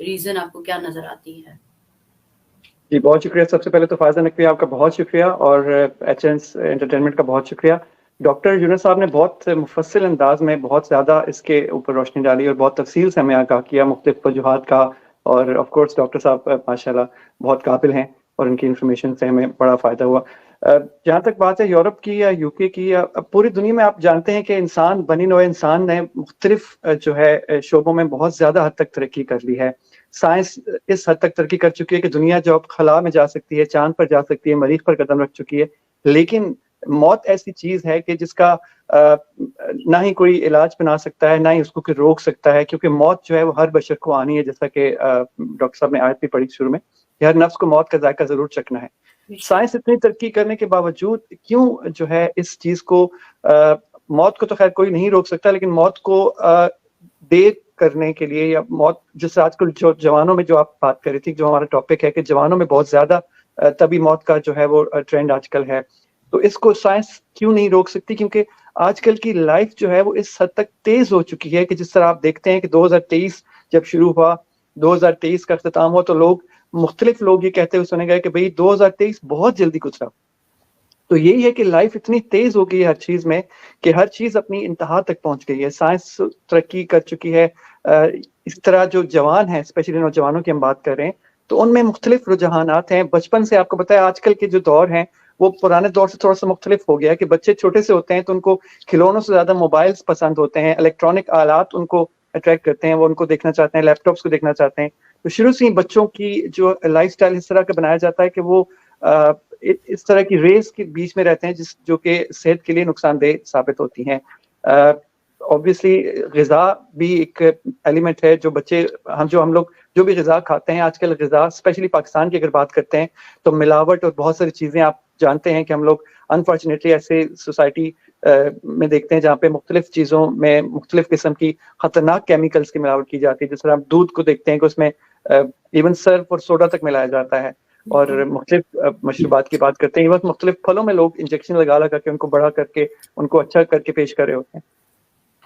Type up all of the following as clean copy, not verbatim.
Reason آپ کو کیا نظر آتی ہے؟ جی بہت شکریہ. سب سے پہلے تو فائزہ نقوی آپ کا بہت شکریہ, اور ایچ این انٹرٹینمنٹ کا بہت شکریہ. ڈاکٹر یونس صاحب نے بہت مفصل انداز میں بہت زیادہ اس کے اوپر روشنی ڈالی اور بہت تفصیل سے ہمیں آگاہ کیا مختلف وجوہات کا, اور آف کورس ڈاکٹر صاحب ماشاءاللہ بہت قابل ہیں اور ان کی انفارمیشن سے ہمیں بڑا فائدہ ہوا. جہاں تک بات ہے یورپ کی یا یو کے کی یا پوری دنیا میں, آپ جانتے ہیں کہ انسان بنی نوع انسان نے مختلف جو ہے شعبوں میں بہت زیادہ حد تک ترقی کر لی ہے. سائنس اس حد تک ترقی کر چکی ہے کہ دنیا جو اب خلا میں جا سکتی ہے, چاند پر جا سکتی ہے, مریخ پر قدم رکھ چکی ہے, لیکن موت ایسی چیز ہے کہ جس کا نہ ہی کوئی علاج بنا سکتا ہے, نہ ہی اس کو کوئی روک سکتا ہے, کیونکہ موت جو ہے وہ ہر بشر کو آنی ہے, جیسا کہ ڈاکٹر صاحب نے آیت بھی پڑھی شروع میں کہ ہر نفس کو موت کا ذائقہ ضرور چکھنا ہے. سائنس اتنی ترقی کرنے کے باوجود کیوں جو ہے اس چیز کو, موت کو تو خیر کوئی نہیں روک سکتا, لیکن موت کو دیر کرنے کے لیے, یا موت جس آج کل جو جوانوں میں جو آپ بات کر رہی تھی, جو ہمارا ٹاپک ہے کہ جوانوں میں بہت زیادہ طبی موت کا جو ہے وہ ٹرینڈ آج کل ہے, تو اس کو سائنس کیوں نہیں روک سکتی؟ کیونکہ آج کل کی لائف جو ہے وہ اس حد تک تیز ہو چکی ہے کہ جس طرح آپ دیکھتے ہیں کہ 2023 جب شروع ہوا, 2023 کا اختتام ہوا, تو مختلف لوگ یہ کہتے ہوئے سنے گئے کہ بھئی 2023 بہت جلدی گزرا. تو یہی ہے کہ لائف اتنی تیز ہو گئی ہے ہر چیز میں کہ ہر چیز اپنی انتہا تک پہنچ گئی ہے. سائنس ترقی کر چکی ہے. اس طرح جو جوان ہیں, اسپیشلی نوجوانوں کی ہم بات کر رہے ہیں, تو ان میں مختلف رجحانات ہیں. بچپن سے آپ کو پتا ہے آج کل کے جو دور ہیں وہ پرانے دور سے تھوڑا سا مختلف ہو گیا, کہ بچے چھوٹے سے ہوتے ہیں تو ان کو کھلونوں سے زیادہ موبائلز پسند ہوتے ہیں, الیکٹرانک آلات ان کو اٹریکٹ کرتے ہیں, وہ ان کو دیکھنا چاہتے ہیں, لیپ ٹاپس کو دیکھنا چاہتے ہیں. تو شروع سے ہی بچوں کی جو لائف سٹائل اس طرح کا بنایا جاتا ہے کہ وہ اس طرح کی ریس کے بیچ میں رہتے ہیں جو کہ صحت کے لیے نقصان دہ ثابت ہوتی ہیں. obviously غذا بھی ایک ایلیمنٹ ہے. جو بچے ہم لوگ جو بھی غذا کھاتے ہیں آج کل, غذا اسپیشلی پاکستان کی اگر بات کرتے ہیں تو ملاوٹ اور بہت ساری چیزیں, آپ جانتے ہیں کہ ہم لوگ انفارچونیٹلی ایسے سوسائٹی میں دیکھتے ہیں جہاں پہ مختلف چیزوں میں مختلف قسم کی خطرناک کیمیکلز کی ملاوٹ کی جاتی ہے. جس طرح ہم دودھ کو دیکھتے ہیں کہ اس میں ایون سرف اور سوڈا تک ملایا جاتا ہے, اور مختلف مشروبات کی بات کرتے ہیں, یہ وقت مختلف پھلوں میں لوگ انجیکشن لگا کے ان کو بڑا کر کے ان کو اچھا کر کے پیش کر رہے ہوتے ہیں.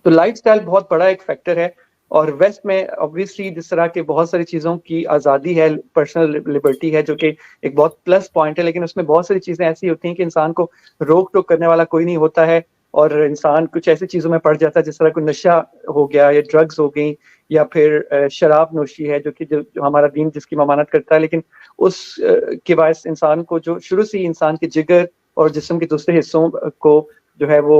تو لائف سٹائل بہت بڑا ایک فیکٹر ہے. اور ویسٹ میں obviously جس طرح کے بہت ساری چیزوں کی آزادی ہے, پرسنل لبرٹی ہے, جو کہ ایک بہت پلس پوائنٹ ہے, لیکن اس میں بہت ساری چیزیں ایسی ہوتی ہیں کہ انسان کو روک ٹوک کرنے والا کوئی نہیں ہوتا ہے, اور انسان کچھ ایسی چیزوں میں پڑ جاتا ہے جس طرح کوئی نشہ ہو گیا, یا ڈرگز ہو گئیں, یا پھر شراب نوشی ہے, جو کہ جو ہمارا دین جس کی ممانت کرتا ہے, لیکن اس کے باعث انسان کو جو شروع سے ہی انسان کے جگر اور جسم کے دوسرے حصوں کو جو ہے وہ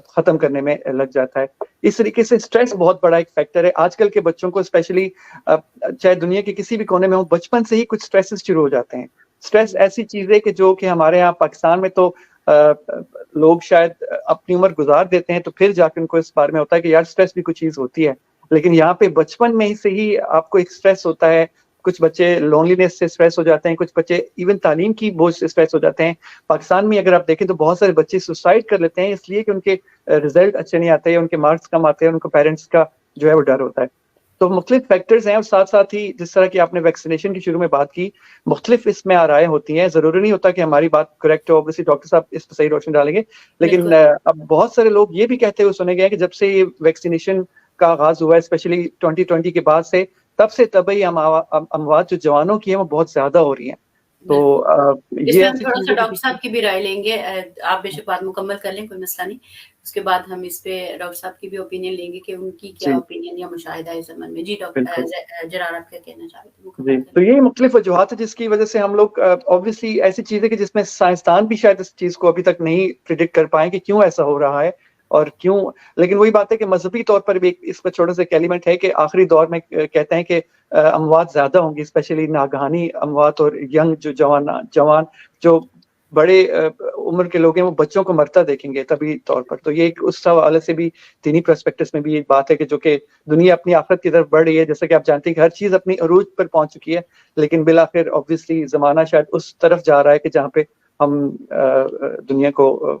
ختم کرنے میں لگ جاتا ہے. اس طریقے سے سٹریس بہت بڑا ایک فیکٹر ہے. آج کل کے بچوں کو اسپیشلی چاہے دنیا کے کسی بھی کونے میں ہو, بچپن سے ہی کچھ سٹریسز شروع ہو جاتے ہیں. سٹریس ایسی چیز ہے کہ جو کہ ہمارے یہاں پاکستان میں تو لوگ شاید اپنی عمر گزار دیتے ہیں تو پھر جا کے ان کو اس بارے میں ہوتا ہے کہ یار سٹریس بھی کوئی چیز ہوتی ہے, لیکن یہاں پہ بچپن میں سے ہی آپ کو ایک سٹریس ہوتا ہے. کچھ بچے لونلینس سے سٹریس ہو جاتے ہیں, کچھ بچے ایون تعلیم کی بوجھ سے سٹریس ہو جاتے ہیں. پاکستان میں اگر آپ دیکھیں تو بہت سارے بچے سوسائڈ کر لیتے ہیں اس لیے کہ ان کے رزلٹ اچھے نہیں آتے, ان کے مارکس کم آتے ہیں, ان کو پیرنٹس کا جو ہے وہ ڈر ہوتا ہے. تو مختلف فیکٹرز ہیں, اور ساتھ ساتھ ہی جس طرح کی آپ نے ویکسینیشن کی شروع میں بات کی, مختلف اس میں آرائیں ہوتی ہیں. ضروری نہیں ہوتا کہ ہماری بات کریکٹ ہو, obviously ڈاکٹر صاحب اس پہ صحیح روشنی ڈالیں گے, لیکن اب بہت سارے لوگ یہ بھی کہتے ہوئے سنے گئے کہ جب سے یہ ویکسینیشن کا آغاز ہوا ہے اسپیشلی 2020 کے بعد سے, تب سے طبی اموات جو جوانوں کی ہیں وہ بہت زیادہ ہو رہی ہیں. تو اس میں ہم تھوڑا سا ڈاکٹر صاحب کی بھی رائے لیں گے. آپ بے شک بات مکمل کر لیں, کوئی مسئلہ نہیں. اس کے بعد ہم اس پہ ڈاکٹر صاحب کی بھی اوپینین لیں گے کہ ان کی کیا اوپینین یا مشاہدہ ہے اس زمانے میں. جی ڈاکٹر جرار آپ کیا کہنا چاہ رہے تھے؟ جی, تو یہی مختلف وجوہات ہیں جس کی وجہ سے ہم لوگ obviously ایسی چیزیں کہ جس میں سائنسدان بھی شاید اس چیز کو ابھی تک نہیں پریڈکٹ کر پائیں کہ کیوں ایسا ہو رہا ہے اور کیوں. لیکن وہی بات ہے کہ مذہبی طور پر بھی اس پر چھوٹا سا ایک ایلیمنٹ ہے کہ آخری دور میں کہتے ہیں کہ اموات زیادہ ہوں گی, اسپیشلی ناگہانی اموات, اور ینگ جو جوان جو بڑے عمر کے لوگ ہیں وہ بچوں کو مرتا دیکھیں گے طبی طور پر. تو یہ اس حوالے سے بھی دینی پرسپیکٹس میں بھی ایک بات ہے کہ جو کہ دنیا اپنی آخرت کی طرف بڑھ رہی ہے. جیسا کہ آپ جانتے ہیں کہ ہر چیز اپنی عروج پر پہنچ چکی ہے, لیکن بالآخر obviously زمانہ شاید اس طرف جا رہا ہے کہ جہاں پہ ہم دنیا کو